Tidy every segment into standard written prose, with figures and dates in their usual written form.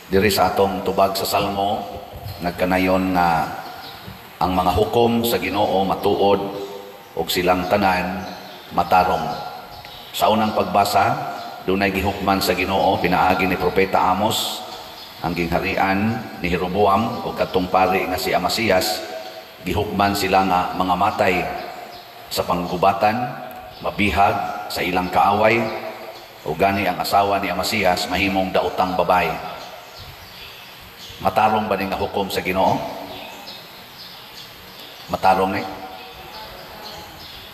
Diri sa atong tubag sa Salmo, nagkanayon nga ang mga hukom sa Ginoo matuod ug silang tanan matarong. Sa unang pagbasa, dunay gihukman sa Ginoo pinaagi ni Propeta Amos ang gingharian ni Jeroboam ug kadtong pari nga si Amasiyas. Gihukman sila nga mga matay sa panggubatan, mabihag sa ilang kaaway, ug gani ang asawa ni Amasiyas mahimong daotang babae. Matarong ba ning hukom sa Ginoo? Matarong ni?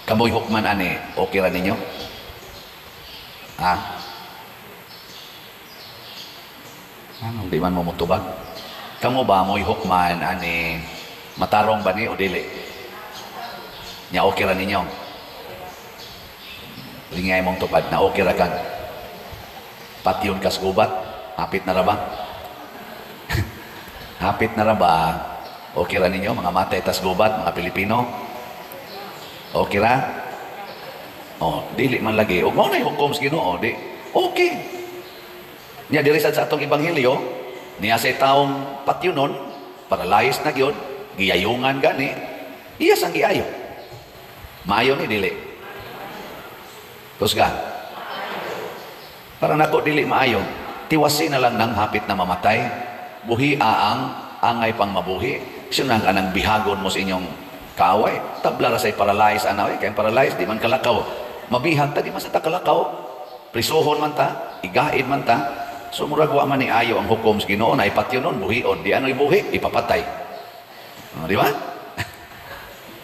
Kamoy hukman ani, okay ra ninyo? Ha? Ano, di man mo mutubag? Kamo ba mo'y hukman ani, matarong ba ni o dili? Nya okay ra ninyo? Lingay mong tupad na okay ra kan? Patyon kas gubat, hapit na ra ba? Hapit na ra ba? Okay ra ninyo, mga matay tas gubat, mga Pilipino? Okay ra? Oh, dili man lagi. O mo na yung hukom sa Ginoo, di? Okay. Niya diri sa atong ebanghelyo, niya sa taong patyonon, paralyzed na gyud, giyayungan gani, iya sang giayo. Maayo ni dili. Kusga. Para nako dili maayo, tiwasin na lang nang hapit na mamatay. Buhi aang angay pang mabuhi. Sinang anang bihagon mo sa inyong kaaway. Tabla ra say paralyzed anaway, kay paralyzed di man kalakaw. Mabihag ta di man sa takalakaw. Prisuhon man ta, igaid man ta. So murag wa man ni ayo ang hukom sa Ginoo na ipatyonon buhion, di ano'y buhi ipapatay. Di ba?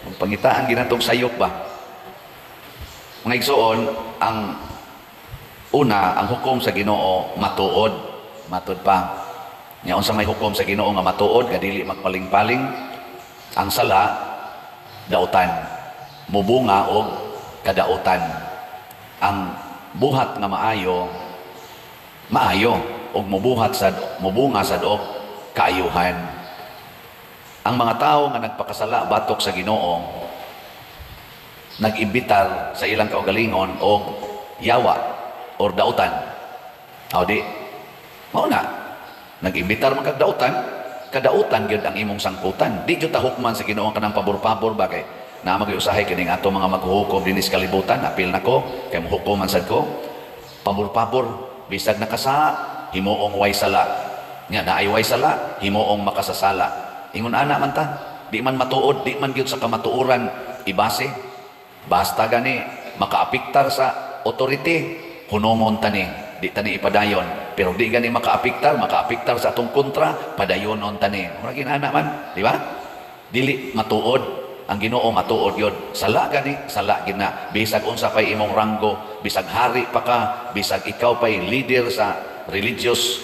Ang pangitaan ginatong sayop ba? Mga igsoon, ang una, ang hukom sa Ginoo matuod. Matud pa. Nya unsa may hukom sa Ginoo nga matuod, kadili magpaling-paling. Ang sala dautan, mubunga og kadautan. Ang buhat nga maayo og mubunga sad og kaayuhan. Ang mga tawo nga nagpakasala batok sa Ginoo nag-imbitar sa ilang kaugalingon og yawa or dautan. Aw di mao na nag-imbitar man kag dautan, kadautan gyud ang imong sangputan. Di gyud ta hukman sa Ginoo kanang pabor-pabor ba kay na magyusahay kining ato mga maghuhukom dinhi sa kalibutan. Apil nako kay mohukoman sad ko. Pabor-pabor bisag nakasa himuong way sala. Nya naay way sala himuong makasasala. Ingon ana man ta, di man matuod, di man gyud sa kamatuoran ibase. Basta gani makaapiktar sa authority, hunongon tani. Di tani ipadayon, pero di gani makaapiktar sa atong kontra, padayonon tani. Mura ginana man, di ba? Dili matuod, ang Ginoo matuod yun. Sala gani, sala gina. Bisag unsa pay imong ranggo, bisag hari pa ka, bisag ikaw pay leader sa religious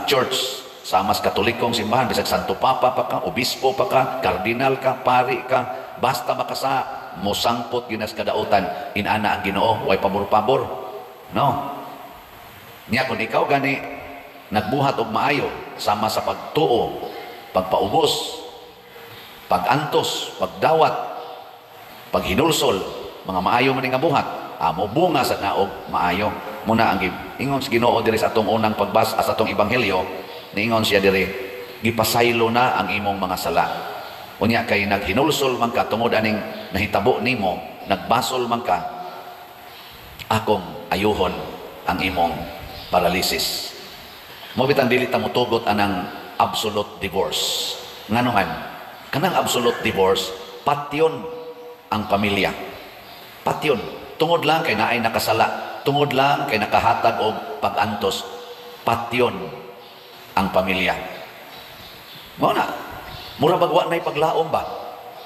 church, sa mas katolikong simbahan, bisag Santo Papa pa ka, obispo pa ka, kardinal ka, pari ka, basta makasa, mosangpot ginas kadautan, inana ang Ginoo, way pabor-pabor. No? Nya kung ikaw gani nagbuhat og maayo sama sa pagtuo, pagpaubos, pagantos, pagdawat, paghinulsol, mga maayo man nga buhat, amo bunga sa naog maayo. Muna ang ingon sa Ginoo diri sa atong unang pagbasa sa atong ebanghelyo, niingon siya diri, gipasaylo na ang imong mga sala. Unya kay naghinulsol man ka tungod aning nahitabo nimo, nagbasol man ka, akong ayuhon ang imong paralysis. Mo bitang dili ta motugot anang absolute divorce. Ngano man? Kanang absolute divorce, patyon ang pamilya. Patyon. Tungod lang kay naay nakasala, tungod lang kay nakahatag og pag-antos, patyon ang pamilya. Mao na. Mura bagwa nay paglaom ba?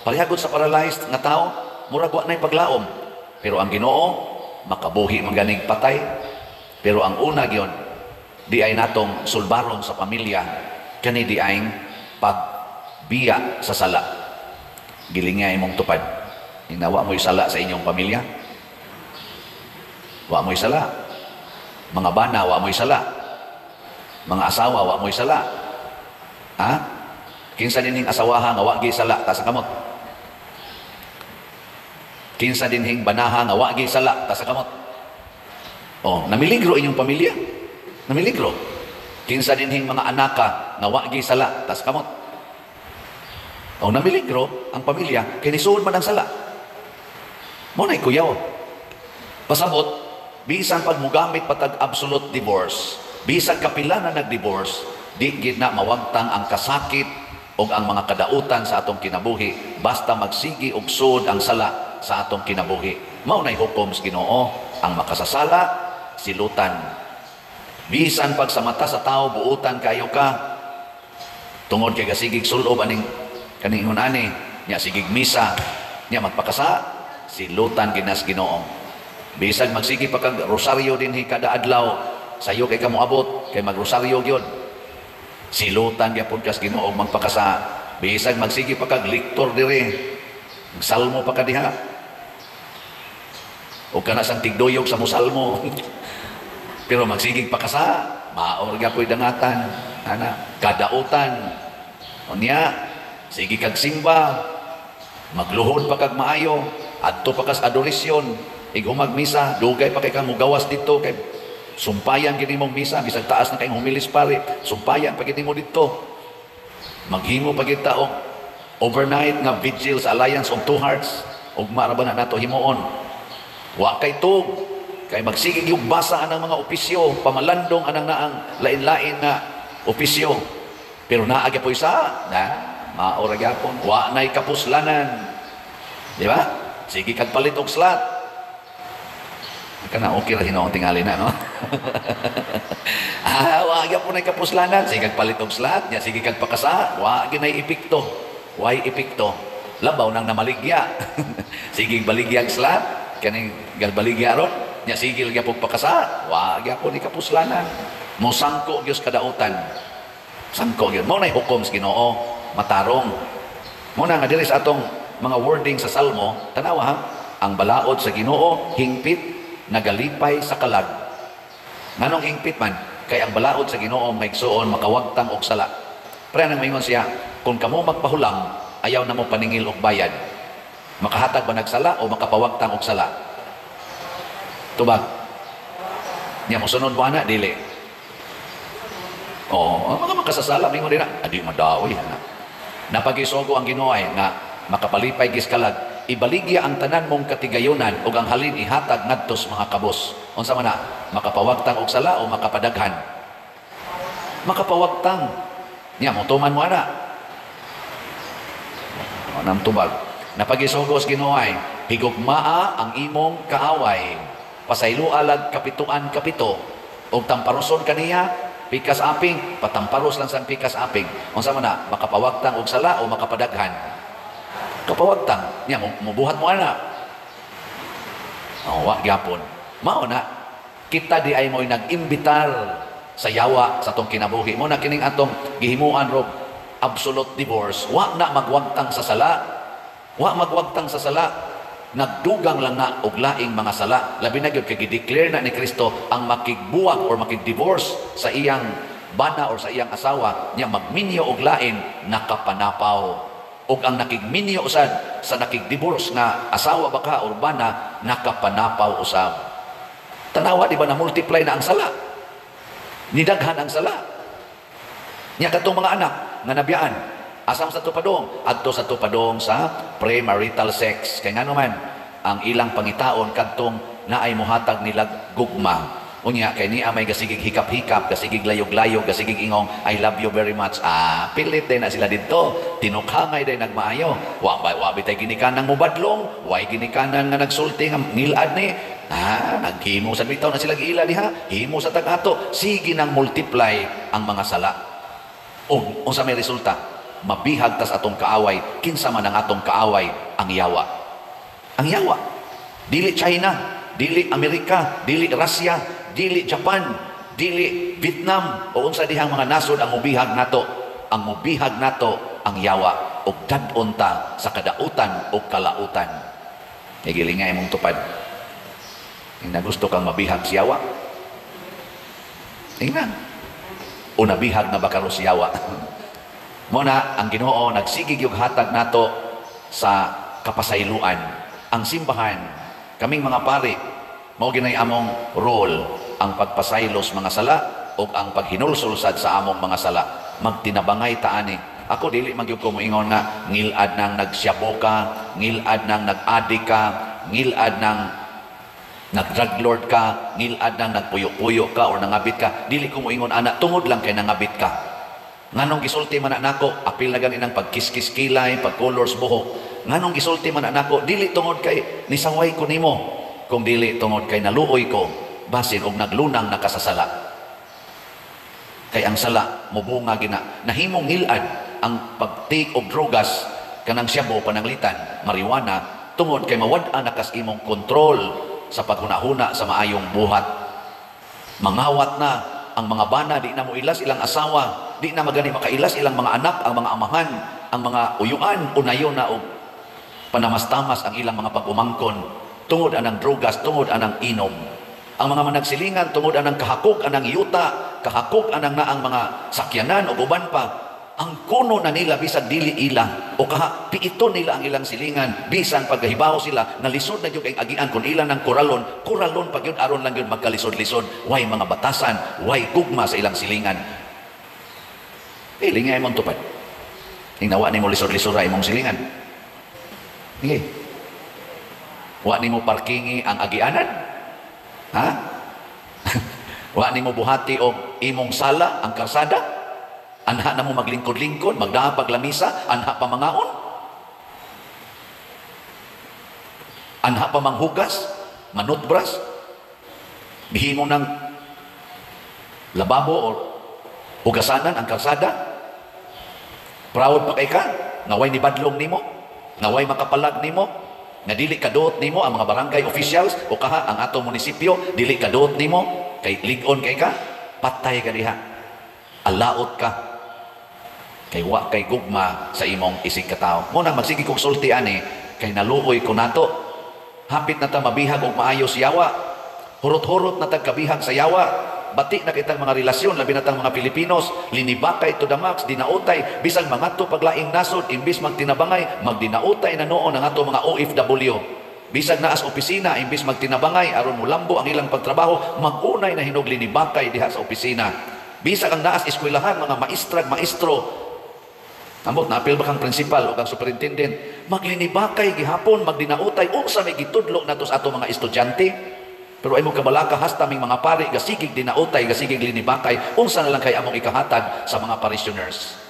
Palihagod sa paralyzed nga tao, mura bagwa nay paglaom. Pero ang Ginoo makabuhi man ganing patay. Pero ang una gyon, di ay natong sulbaron sa pamilya, kani di ay pagbiya sa sala. Gilingay mong tupad. Inawa mo'y sala sa inyong pamilya. Wa mo'y sala. Mga bana, wa mo'y sala. Mga asawa, wa mo'y sala. Ha? Kinsa dinhing asawaha nga wa gi sala ta sa kamot. Kinsa dinhing banaha nga wa gi sala ta sa kamot. Oh, namiligro inyong pamilya. Namiligro. Kinsa dinhing mga anaka nga wagi sala tas kamot. O namiligro ang pamilya kay nisuod man ang sala. Mo nay kuyaw. Pasabot bisan pag mugamit patag absolute divorce, bisan kapila na nag-divorce, di gid na mawagtang ang kasakit o ang mga kadautan sa atong kinabuhi basta magsigi og sud ang sala sa atong kinabuhi. Mao nay hukom sa Ginoo, ang makasasala silutan. Bisan pag sa mata sa tao buutan kayo ka tungod kay gasigig sulob aning kaning ingon ani nya sigig misa nya magpakasa silutan ginas Ginoo. Bisag magsigi pa kag rosaryo dinhi kada adlaw sayo kay kamo abot kay magrosaryo gyud silutan gyapon kas Ginoo magpakasa. Bisag magsigi pa kag lektor diri salmo pa ka diha o kana sang tigdoyog sa musalmo pero magsigig pakasa maor gyapon dangatan ana kadautan unya sige kag simba magluhod pa kag maayo adto pa kas adorisyon igumag misa dugay pa kay kang mugawas dito kay sumpayan gid imong misa bisag taas na kay humilis pare sumpayan pa gid mo dito maghimo pa gid ta og overnight nga vigil sa Alliance of Two Hearts ug maraban na nato himuon wa kay tug kay magsigig yung basa anang mga opisyo pamalandong anang naang lain-lain na opisyo pero naagi po isa na maura gyapon wa nay kapuslanan di ba sige kag palit og slat kana okay ra hinoong tingali na no wa gyapon nay kapuslanan sige kag palit og slat nya sige kag pakasa wa ginay epekto why epekto labaw nang namaligya sige baligyang slat kaning galbaligya ron nya sigil gyapon pakasa wa gyapon ni kapuslanan mo sangko gyud kadautan sangko gyud mo nay hukom sa Ginoo matarong mo na nga diri sa atong mga wording sa salmo tanawa ha ang balaod sa Ginoo hingpit nagalipay sa kalag nganong hingpit man kay ang balaod sa Ginoo maigsuon makawagtang og sala pre nang maingon siya kung kamo magpahulang ayaw na mo paningil og bayad makahatag ba nagsala o makapawagtang og sala tubag niya mo sunod mo ana dili mga makasasala mingon din na adi madawi na napagisugo ang Ginoo nga makapalipay giskalag ibaligya ang tanan mong katigayunan ug ang halin ihatag ngadtos mga kabos unsa man na makapawagtang og sala o makapadaghan makapawagtang niya mo tuman mo ana nang tubag napagisugo sa Ginoo higugmaa ang imong kaaway pasaylo alag kapituan kapito o tamparoson kaniya pikas aping patamparos lang sang pikas aping unsa man na makapawagtang og sala o makapadaghan kapawagtang niya mubuhat mo ana wa gyapon mao na kita di ay mo'y nag-imbitar sa yawa sa atong kinabuhi mo na kining atong gihimuan ro absolute divorce wa na magwagtang sa sala wa magwagtang sa sala nagdugang lang na og laing mga sala labi na gyud kay gi-declare na ni Kristo ang makigbuwag or makig-divorce sa iyang bana or sa iyang asawa niya magminyo og lain nakapanapaw og ang nakigminyo usad sa nakig-divorce nga asawa baka or bana nakapanapaw usab tanawa di ba na multiply na ang sala nidaghan ang sala niya katong mga anak nga nabiyaan asam sa tupadong adto sa tupadong sa premarital sex kay ngano man ang ilang pangitaon kadtong naay mohatag nila gugma unya kay niya may gasigig hikap-hikap gasigig layog-layog gasigig ingong I love you very much pilit din na sila dito tinukhangay din nagmaayo wa bitay ginikanan mubadlong way ginikanan nga nagsulti nga ngilad ni naghimo sa bitaw na sila giila diha himo sa tag-ato sige nang multiply ang mga sala o sa may resulta mabihag tas atong kaaway kinsa man ang atong kaaway ang yawa dili China dili Amerika dili Russia dili Japan dili Vietnam o unsa dihang mga nasod ang mubihag nato ang yawa ug dad-on ta sa kadautan o kalautan kay gilingay mong tupad ina gusto kang mabihag sa yawa tingnan o nabihag na baka ro sa yawa muna ang Ginoo nagsigig yung hatag nato sa kapasayloan ang simbahan kaming mga pari mao ginay among role ang pagpasaylos mga sala o ang paghinulsulsad sa among mga sala. Magtinabangay ta ani. Ako dili magyud ko moingon nga ngilad nang nagsyabo ka, ngilad nang nag-adik ka, ngilad nang nag-drug lord ka, ngilad nang nagpuyo-puyo ka or nangabit ka. Dili ko moingon ana tungod lang kay nangabit ka. Nganong gisulti man nako, apil na ganin ang pagkiskis kilay, pagcolors buhok. Nganong gisulti man nako, dili tungod kay nisaway ko nimo, kung dili tungod kay naluoy ko basin og naglunang nakasasala. Kay ang sala mubunga gina nahimong ngilad ang pag-take og drogas kanang syabo pananglitan, marijuana, tungod kay mawad-an nakas imong kontrol sa paghunahuna sa maayong buhat. Mangawat na ang mga bana, di na mo ilas ilang asawa, di na magani makailas ilang mga anak, ang mga amahan, ang mga uyuan, unayon na og panamastamas ang ilang mga pag-umangkon, tungod anang drogas, tungod anang inom. Ang mga managsilingan, tungod anang kahakog, anang yuta, kahakog anang na ang mga sakyanan o uban pa, ang kuno na nila bisag dili ila o kaha piiton nila ang ilang silingan bisan pagkahibaw sila nalisod na yung agian kung ilan ng kuralon pag yun aron lang yun magkalisod-lisod, way mga batasan, way gugma sa ilang silingan. Pili nga imong tupad hinawa ni mo lisod-lisod ra imong silingan. Sige, wa ni mo parkingi ang agianan, ha? Wa ni mo buhati og imong sala ang karsada. Anha na mo maglingkod-lingkod, magdaa paglamisa, anha pa mangaon, anha pa manghugas, manutbras, bihimo ng lababo o hugasanan ang kalsada. Proud pa kay ka, naway ni badlong nimo, naway makapalag nimo, nga dili kaduot nimo ang mga barangay officials o kaha ang atong munisipyo, dili kaduot nimo, kay ligon kay ka, patay ka diha, alaot ka. Kay wa kay gugma sa imong isig katao. Muna magsige kog sulti ani kay naluoy ko nato. Hapit na ta mabihag og maayo sa yawa. Hurot-hurot na tagkabihag sa yawa. Bati na kitang mga relasyon labi na tang mga Pilipinos, linibakay to the max, dinautay bisag mangadto paglaing nasod imbis magtinabangay, magdinautay na noon ang ato mga OFW. Bisag naas opisina imbis magtinabangay aron mulambo ang ilang pagtrabaho, magunay na hinog linibakay diha sa opisina. Bisag ang naas eskwelahan mga maestro, amot na apil ba kang principal o kang superintendent, maglinibakay gihapon, magdinautay, unsa may gitudlo nato sa ato mga estudyante. Pero ay mo kabalaka hasta may mga pari, gasigig dinautay, gasigig linibakay, unsa na lang kay among ikahatag sa mga parishioners.